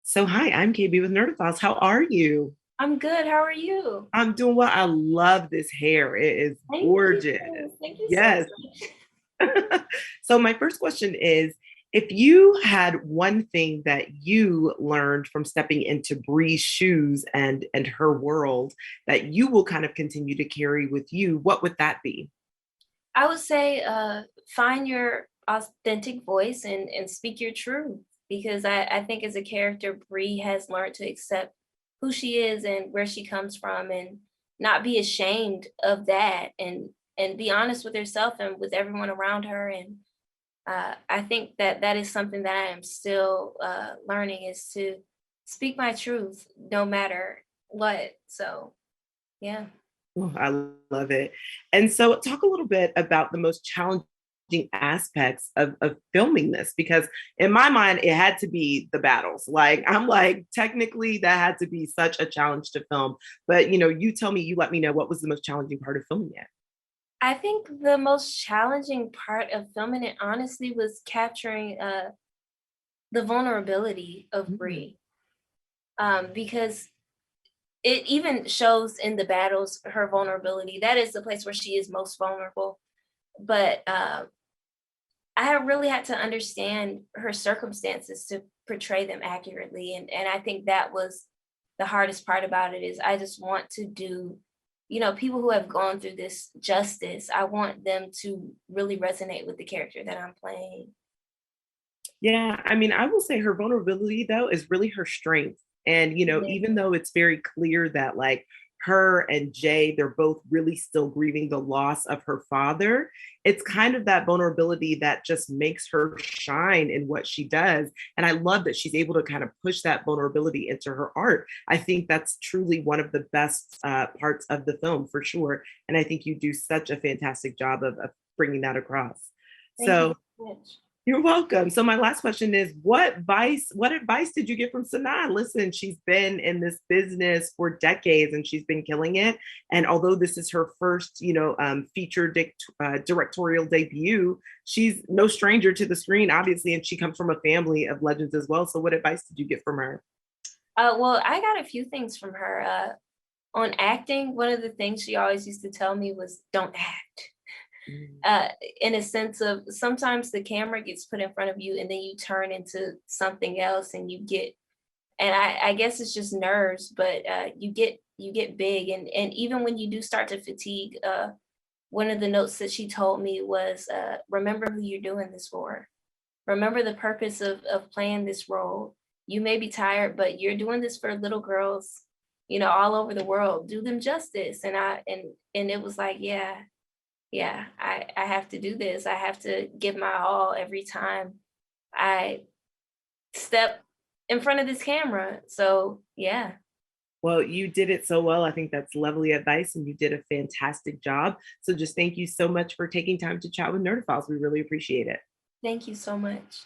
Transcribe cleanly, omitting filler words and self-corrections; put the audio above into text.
So hi, I'm KB with Nerdophiles. How are you? I'm good. How are you? I'm doing well. I love this hair. It is Thank you. gorgeous. Thank you so Yes. much. So my first question is, if you had one thing that you learned from stepping into Bree's shoes and her world that you will kind of continue to carry with you, what would that be? I would say find your authentic voice and speak your truth because I think as a character, Bree has learned to accept who she is and where she comes from and not be ashamed of that and be honest with herself and with everyone around her. And I think that that is something that I am still learning is to speak my truth no matter what. So, yeah. Oh, I love it. And so, talk a little bit about the most challenging aspects of filming this, because in my mind, it had to be the battles. Like, I'm like, technically, that had to be such a challenge to film. But, you tell me, you let me know what was the most challenging part of filming it. I think the most challenging part of filming it honestly was capturing the vulnerability of Mm. Brie, because it even shows in the battles her vulnerability. That is the place where she is most vulnerable. But I have really had to understand her circumstances to portray them accurately, and I think that was the hardest part about it. Is I just want to do, people who have gone through this justice. I want them to really resonate with the character that I'm playing. Yeah, I mean, I will say her vulnerability though is really her strength. And Yeah. even though it's very clear that like her and Jay, they're both really still grieving the loss of her father, it's kind of that vulnerability that just makes her shine in what she does. And I love that she's able to kind of push that vulnerability into her art. I think that's truly one of the best parts of the film for sure. And I think you do such a fantastic job of bringing that across. Thank you So so much. you're welcome. So my last question is, what advice did you get from Sanaa? Listen, she's been in this business for decades and she's been killing it. And although this is her first, directorial debut, she's no stranger to the screen, obviously, and she comes from a family of legends as well. So what advice did you get from her? Well, I got a few things from her. On acting, one of the things she always used to tell me was, "Don't act." Mm. uh, in a sense of sometimes the camera gets put in front of you and then you turn into something else and you get and I guess it's just nerves, but you get big and even when you do start to fatigue, one of the notes that she told me was remember who you're doing this for. Remember the purpose of playing this role. You may be tired, but you're doing this for little girls, all over the world. Do them justice. And it was like, yeah, I have to do this. I have to give my all every time I step in front of this camera. So yeah, Well, you did it so well. I think that's lovely advice, and you did a fantastic job. So just thank you so much for taking time to chat with Nerdophiles. We really appreciate it. thank you so much.